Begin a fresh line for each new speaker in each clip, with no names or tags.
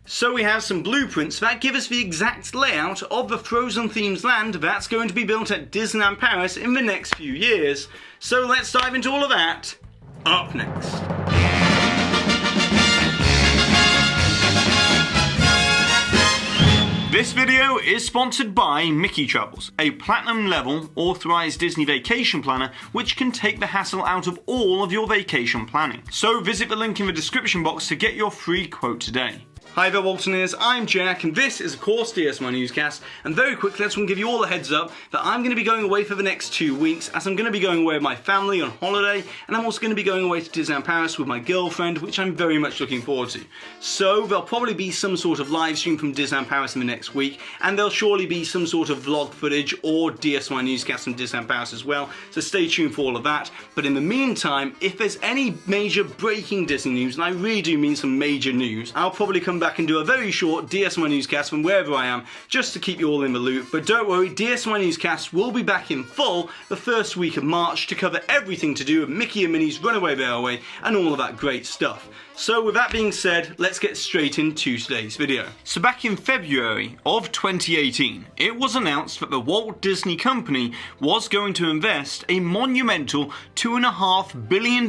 So we have some blueprints that give us the exact layout of the Frozen themed land that's going to be built at Disneyland Paris in the next few years. So let's dive into all of that up next. This video is sponsored by Mickey Travels, a platinum level authorized Disney vacation planner which can take the hassle out of all of your vacation planning. So visit the link in the description box to get your free quote today. Hi there Waltoneers, I'm Jack and this is of course DSNY Newscast, and very quickly I just want to give you all a heads up that I'm going to be going away for the next 2 weeks, as I'm going to be going away with my family on holiday, and I'm also going to be going away to Disneyland Paris with my girlfriend, which I'm very much looking forward to. So there'll probably be some sort of live stream from Disneyland Paris in the next week, and there'll surely be some sort of vlog footage or DSNY Newscast from Disneyland Paris as well, so stay tuned for all of that. But in the meantime, if there's any major breaking Disney news, and I really do mean some major news, I'll probably come back and do a very short DSNY Newscast from wherever I am, just to keep you all in the loop. But don't worry, DSNY Newscast will be back in full the first week of March to cover everything to do with Mickey and Minnie's Runaway Railway and all of that great stuff. So with that being said, let's get straight into today's video. So back in February of 2018, it was announced that the Walt Disney Company was going to invest a monumental $2.5 billion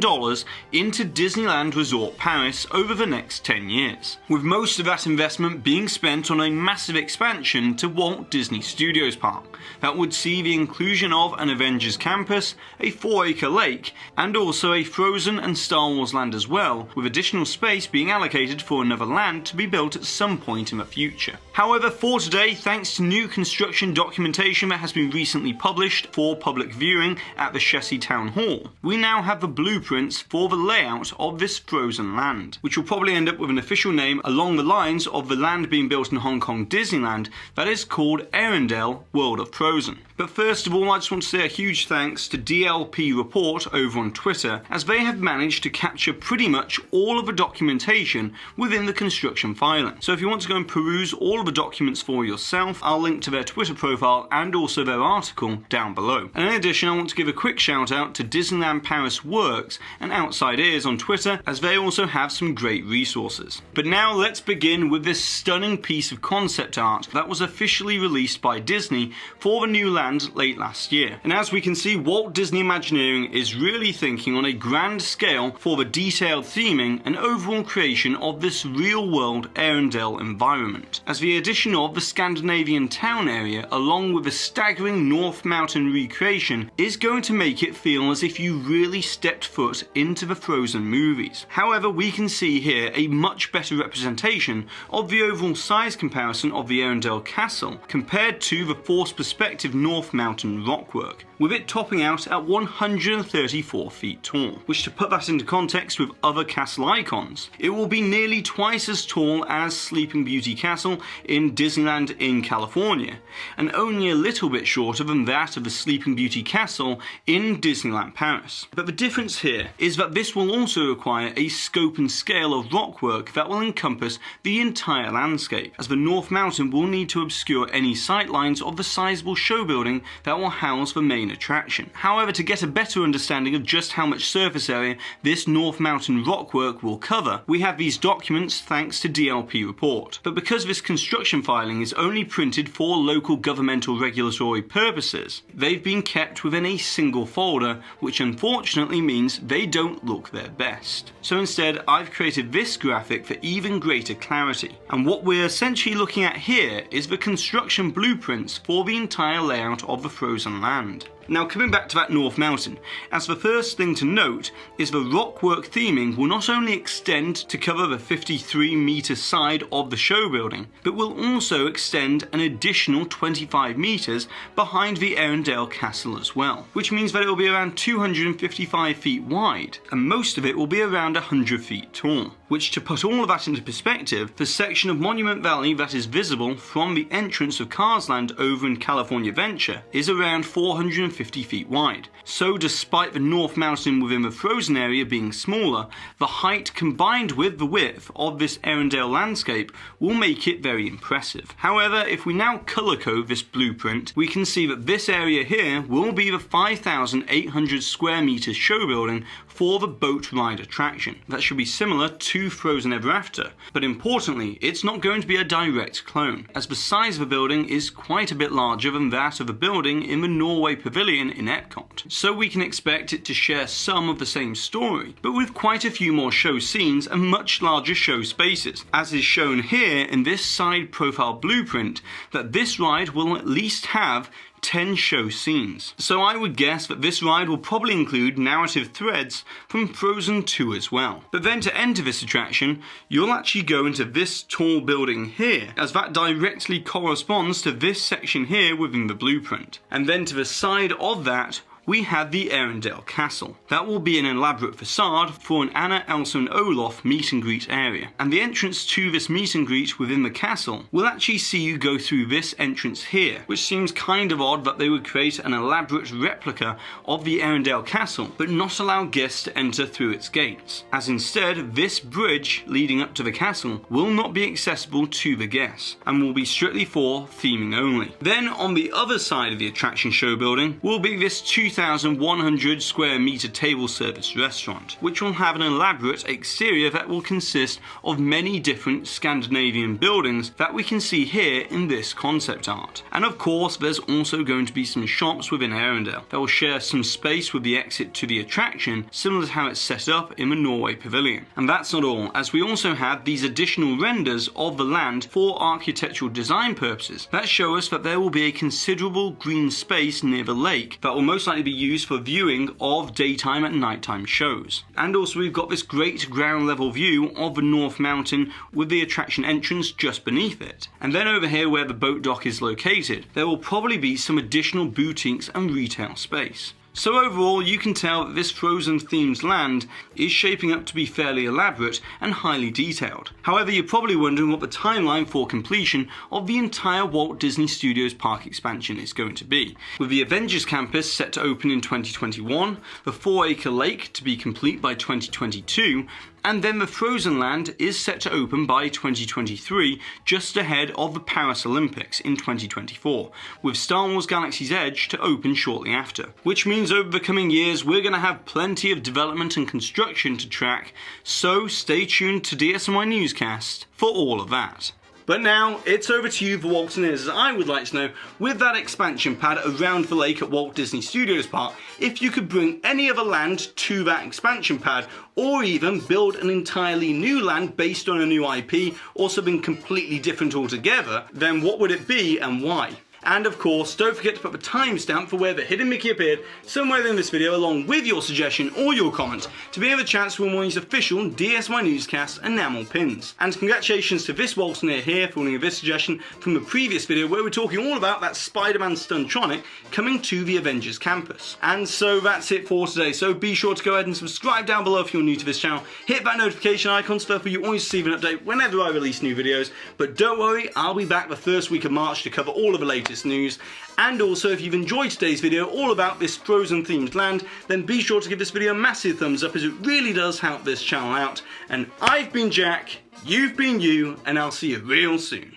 into Disneyland Resort Paris over the next 10 years, with most of that investment being spent on a massive expansion to Walt Disney Studios Park that would see the inclusion of an Avengers campus, a 4-acre lake, and also a Frozen and Star Wars land as well, with additional space being allocated for another land to be built at some point in the future. However, for today, thanks to new construction documentation that has been recently published for public viewing at the Chessy Town Hall, we now have the blueprints for the layout of this Frozen land, which will probably end up with an official name along the lines of the land being built in Hong Kong Disneyland that is called Arendelle World of Frozen. But first of all, I just want to say a huge thanks to DLP Report over on Twitter, as they have managed to capture pretty much all of the documentation within the construction filing. So if you want to go and peruse all of the documents for yourself, I'll link to their Twitter profile and also their article down below. And in addition, I want to give a quick shout out to Disneyland Paris Works and Outside Ears on Twitter, as they also have some great resources. But now let's begin with this stunning piece of concept art that was officially released by Disney for the new land late last year. And as we can see, Walt Disney Imagineering is really thinking on a grand scale for the detailed theming and overall creation of this real-world Arendelle environment, as the addition of the Scandinavian town area along with the staggering North Mountain recreation is going to make it feel as if you really stepped foot into the Frozen movies. However, we can see here a much better representation of the overall size comparison of the Arendelle Castle compared to the forced perspective North Mountain rockwork, with it topping out at 134 feet tall, which, to put that into context with other castle icons, it will be nearly twice as tall as Sleeping Beauty Castle in Disneyland in California, and only a little bit shorter than that of the Sleeping Beauty Castle in Disneyland Paris. But the difference here is that this will also require a scope and scale of rockwork that will encompass the entire landscape, as the North Mountain will need to obscure any sightlines of the sizable show building that will house the main attraction. However, to get a better understanding of just how much surface area this North Mountain rockwork will cover, we have these documents thanks to DLP Report. But because this construction filing is only printed for local governmental regulatory purposes, they've been kept within a single folder, which unfortunately means they don't look their best. So instead, I've created this graphic for even greater clarity. And what we're essentially looking at here is the construction blueprints for the entire layout of the Frozen land. Now, coming back to that North Mountain, as the first thing to note is the rockwork theming will not only extend to cover the 53-metre side of the show building, but will also extend an additional 25 metres behind the Arendelle Castle as well, which means that it will be around 255 feet wide, and most of it will be around 100 feet tall. Which, to put all of that into perspective, the section of Monument Valley that is visible from the entrance of Cars Land over in California Venture is around 450 feet wide. So despite the North Mountain within the Frozen area being smaller, the height combined with the width of this Arendelle landscape will make it very impressive. However, if we now colour code this blueprint, we can see that this area here will be the 5,800 square metre show building for the boat ride attraction. That should be similar to Frozen Ever After, but importantly, it's not going to be a direct clone, as the size of the building is quite a bit larger than that of the building in the Norway Pavilion in Epcot. So we can expect it to share some of the same story, but with quite a few more show scenes and much larger show spaces, as is shown here in this side profile blueprint, that this ride will at least have 10 show scenes. So I would guess that this ride will probably include narrative threads from Frozen 2 as well. But then to enter this attraction, you'll actually go into this tall building here, as that directly corresponds to this section here within the blueprint. And then to the side of that, we have the Arendelle Castle. That will be an elaborate facade for an Anna, Elsa and Olaf meet and greet area. And the entrance to this meet and greet within the castle will actually see you go through this entrance here, which seems kind of odd that they would create an elaborate replica of the Arendelle Castle, but not allow guests to enter through its gates. As instead, this bridge leading up to the castle will not be accessible to the guests, and will be strictly for theming only. Then on the other side of the attraction show building will be this 2,100 square meter table service restaurant, which will have an elaborate exterior that will consist of many different Scandinavian buildings that we can see here in this concept art. And of course, there's also going to be some shops within Arendelle that will share some space with the exit to the attraction, similar to how it's set up in the Norway Pavilion. And that's not all, as we also have these additional renders of the land for architectural design purposes that show us that there will be a considerable green space near the lake that will most likely be used for viewing of daytime and nighttime shows. And also we've got this great ground level view of the North Mountain with the attraction entrance just beneath it. And then over here where the boat dock is located, there will probably be some additional boutiques and retail space. So overall, you can tell that this Frozen themed land is shaping up to be fairly elaborate and highly detailed. However, you're probably wondering what the timeline for completion of the entire Walt Disney Studios park expansion is going to be. With the Avengers Campus set to open in 2021, the 4-acre lake to be complete by 2022, and then the Frozen Land is set to open by 2023, just ahead of the Paris Olympics in 2024, with Star Wars Galaxy's Edge to open shortly after. Which means over the coming years we're going to have plenty of development and construction to track, so stay tuned to DSNY Newscast for all of that. But now, it's over to you, the Waltoneers, as I would like to know, with that expansion pad around the lake at Walt Disney Studios Park, if you could bring any other land to that expansion pad, or even build an entirely new land based on a new IP, or something completely different altogether, then what would it be and why? And of course, don't forget to put the timestamp for where the hidden Mickey appeared somewhere in this video along with your suggestion or your comment to be able to chance to win one of these official DSNY Newscast enamel pins. And congratulations to this Waltoneer here for winning this suggestion from the previous video where we're talking all about that Spider-Man Stuntronic coming to the Avengers Campus. And so that's it for today, so be sure to go ahead and subscribe down below if you're new to this channel, hit that notification icon so that you always receive an update whenever I release new videos, but don't worry, I'll be back the first week of March to cover all of the latest news. And also, if you've enjoyed today's video all about this Frozen themed land, then be sure to give this video a massive thumbs up, as it really does help this channel out. And I've been Jack, you've been you, and I'll see you real soon.